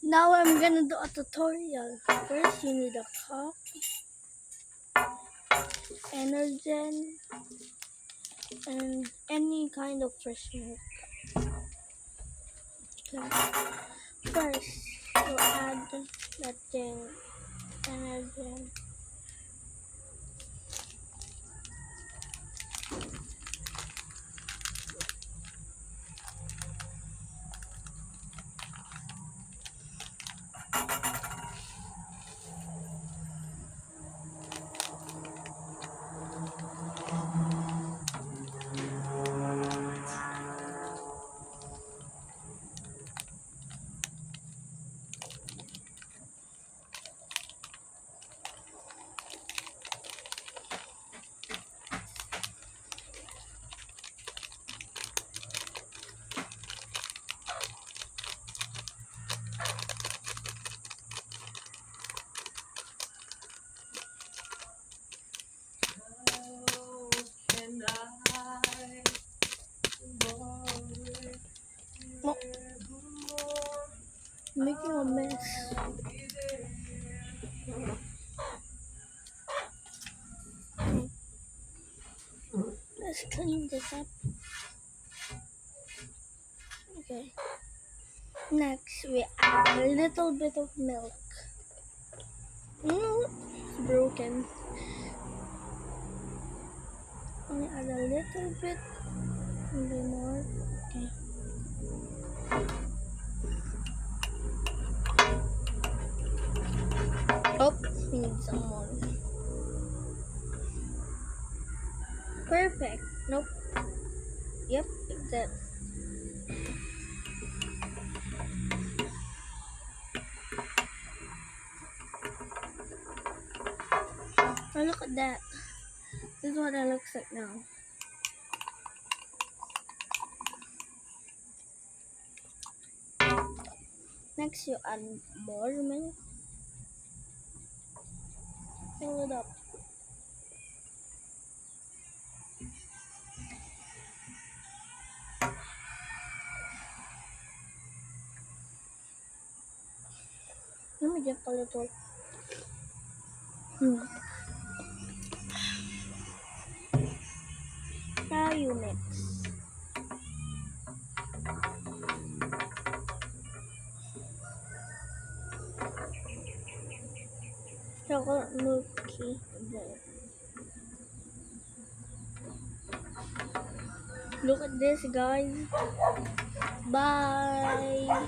Now I'm gonna do a tutorial. First, you need a cup, Energen, and any kind of fresh milk. Okay. First, you add that thing, Energen. Oh, making a mess. Let's clean this up. Okay. Next, we add a little bit of milk. It's broken. Only add a little bit. Maybe more. Okay. Oh, we need some more. Perfect. Nope. Yep, like that. Oh, look at that. This is what it looks like now. Next, you add more milk. Fill it up. Let me get a little. Now you mix. Chocolate milky. Look at this, guys. Bye.